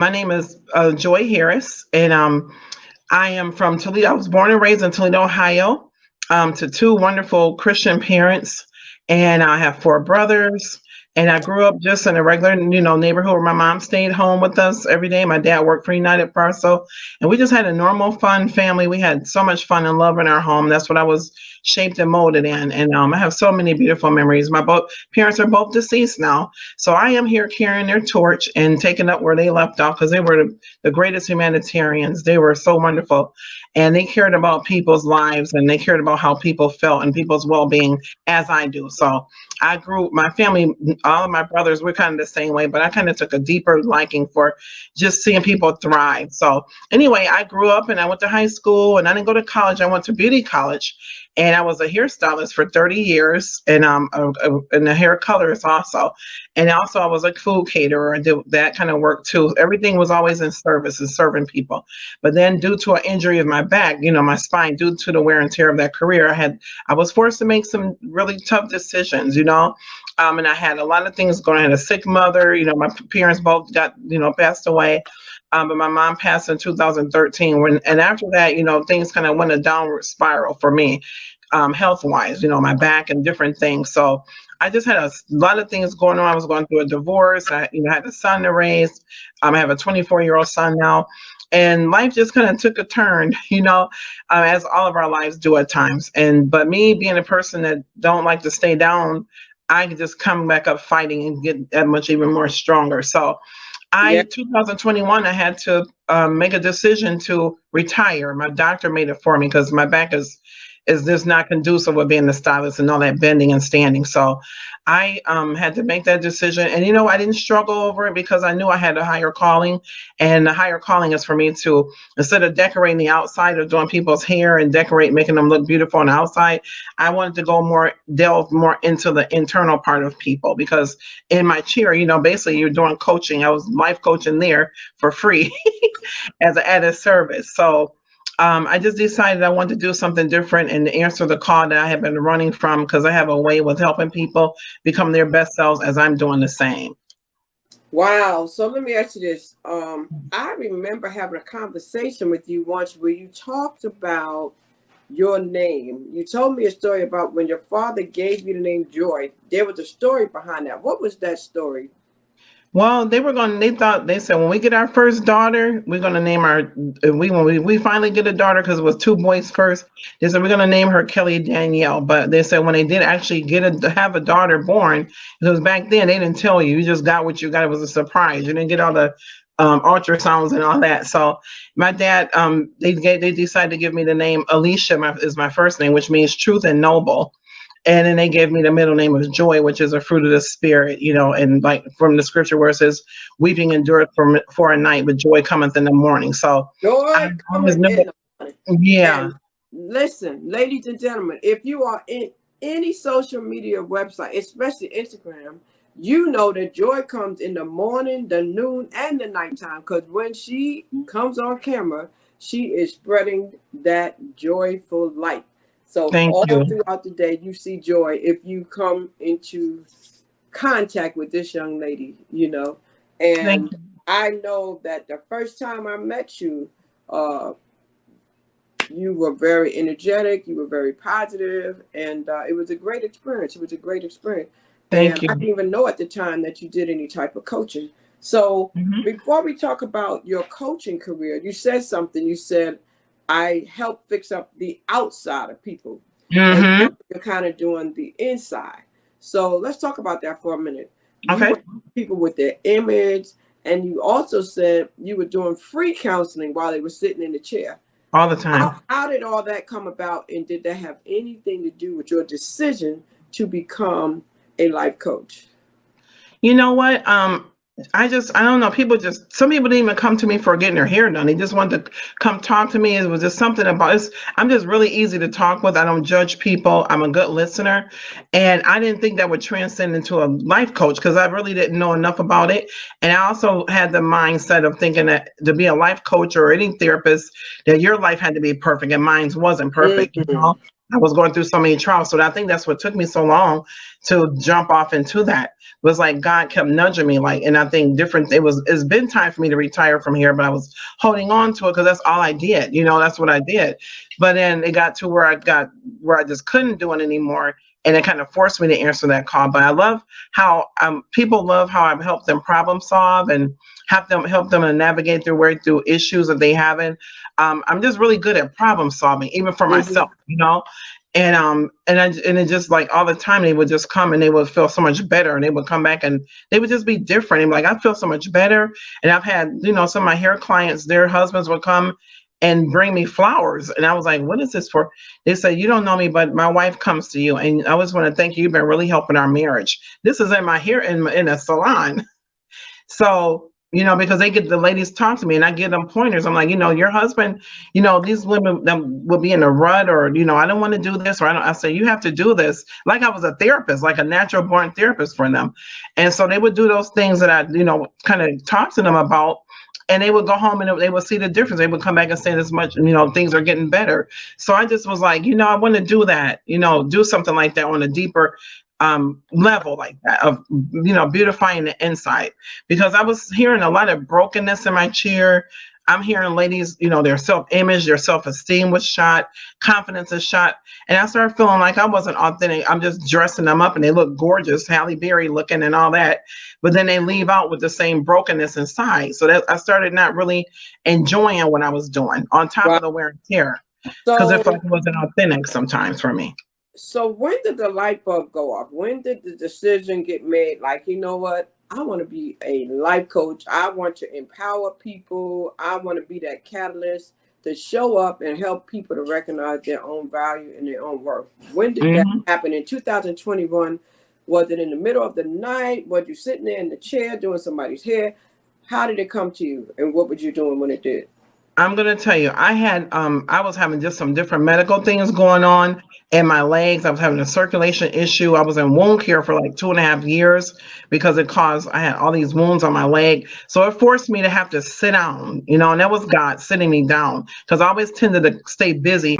My name is Joy Harris, and I am from Toledo. I was born and raised in Toledo, Ohio, to two wonderful Christian parents, and I have four brothers. And I grew up just in a regular, neighborhood where my mom stayed home with us every day. My dad worked for United Parcel, and we just had a normal, fun family. We had so much fun and love in our home. That's what I was shaped and molded in. And I have so many beautiful memories. My both parents are both deceased now, so I am here carrying their torch and taking up where they left off because they were the greatest humanitarians. They were so wonderful, and they cared about people's lives and they cared about how people felt and people's well-being as I do. So I grew my family, all of my brothers, we're kind of the same way, but I kind of took a deeper liking for just seeing people thrive. So anyway, I grew up and I went to high school and I didn't go to college. I went to beauty college and I was a hairstylist for 30 years and a hair colorist also. And also I was a food caterer. I did that kind of work too. Everything was always in service and serving people. But then due to an injury of my back, my spine, due to the wear and tear of that career, I was forced to make some really tough decisions, and I had a lot of things going on. I had a sick mother, my parents both got, passed away. But my mom passed in 2013 and after that, things kind of went a downward spiral for me, health wise, my back and different things. So I just had a lot of things going on. I was going through a divorce. I, had a son to raise. I have a 24-year-old son now. And life just kind of took a turn, as all of our lives do at times. But me being a person that don't like to stay down, I could just come back up fighting and get that much even more stronger. So 2021, I had to make a decision to retire. My doctor made it for me because my back is just not conducive with being the stylist and all that bending and standing. So I had to make that decision. And, I didn't struggle over it because I knew I had a higher calling. And the higher calling is for me to, instead of decorating the outside of doing people's hair and making them look beautiful on the outside, I wanted to delve more into the internal part of people. Because in my chair, basically you're doing coaching. I was life coaching there for free as an added service. So I just decided I wanted to do something different and answer the call that I have been running from because I have a way with helping people become their best selves as I'm doing the same. Wow. So let me ask you this. I remember having a conversation with you once where you talked about your name. You told me a story about when your father gave you the name Joy. There was a story behind that. What was that story? Well, they said when we get our first daughter, we're going to name when we finally get a daughter, because it was two boys first, they said we're going to name her Kelly Danielle. But they said when they did actually have a daughter born, because back then they didn't tell you, you just got what you got. It was a surprise. You didn't get all the ultrasounds and all that. So my dad, they decided to give me the name Alicia is my first name, which means truth and noble. And then they gave me the middle name of Joy, which is a fruit of the spirit, and like from the scripture where it says, weeping endureth for a night, but joy cometh in the morning. So joy cometh in the morning. Yeah. And listen, ladies and gentlemen, if you are in any social media website, especially Instagram, you know that joy comes in the morning, the noon, and the nighttime. Because when she comes on camera, she is spreading that joyful light. So throughout the day, you see joy if you come into contact with this young lady, And I know that the first time I met you, you were very energetic, you were very positive, and it was a great experience. Thank you. I didn't even know at the time that you did any type of coaching. So before we talk about your coaching career, you said something. You said, I help fix up the outside of people. And you're kind of doing the inside. So let's talk about that for a minute. Okay. People with their image, and you also said you were doing free counseling while they were sitting in the chair. All the time. How did all that come about, and did that have anything to do with your decision to become a life coach? You know what? I don't know. Some people didn't even come to me for getting their hair done. They just wanted to come talk to me. It was just something about it. I'm just really easy to talk with. I don't judge people. I'm a good listener. And I didn't think that would transcend into a life coach because I really didn't know enough about it. And I also had the mindset of thinking that to be a life coach or any therapist, that your life had to be perfect and mine wasn't perfect. I was going through so many trials. So I think that's what took me so long to jump off into that. Was like God kept nudging me, like, and I think different. It's been time for me to retire from here, but I was holding on to it because that's all I did. That's what I did. But then it got to where I just couldn't do it anymore, and it kind of forced me to answer that call. But I love how people love how I've helped them problem solve and help them to navigate their way through issues that they haven't. I'm just really good at problem solving, even for Mhm. myself. And it just like all the time they would just come and they would feel so much better, and they would come back and they would just be different. And like, I feel so much better. And I've had, some of my hair clients, their husbands would come and bring me flowers. And I was like, what is this for? They said, you don't know me, but my wife comes to you. And I just want to thank you. You've been really helping our marriage. This is in my hair in a salon. So, because they get the ladies talk to me and I give them pointers. I'm like, your husband, these women that will be in a rut, or, I don't want to do this, or I say, you have to do this. Like I was a therapist, like a natural born therapist for them. And so they would do those things that I, kind of talk to them about. And they would go home and they would see the difference. They would come back and say this much, things are getting better. So I just was like, I want to do that, do something like that on a deeper level like that of, beautifying the inside, because I was hearing a lot of brokenness in my chair. I'm hearing ladies, their self-image, their self-esteem was shot, confidence is shot. And I started feeling like I wasn't authentic. I'm just dressing them up and they look gorgeous, Halle Berry looking and all that. But then they leave out with the same brokenness inside. So that I started not really enjoying what I was doing on top of Right. the wear and tear, because it So, felt like it wasn't authentic sometimes for me. so when did the light bulb go off? When did the decision get made? Like, you know what? I want to be a life coach. I want to empower people. I want to be that catalyst to show up and help people to recognize their own value and their own worth. When did that Hmm. happen? In 2021? Was it in the middle of the night? Was you sitting there in the chair doing somebody's hair? How did it come to you? And what were you doing when it did? I'm gonna tell you, I was having just some different medical things going on in my legs. I was having a circulation issue. I was in wound care for like 2.5 years because I had all these wounds on my leg. So it forced me to have to sit down, and that was God sitting me down, because I always tended to stay busy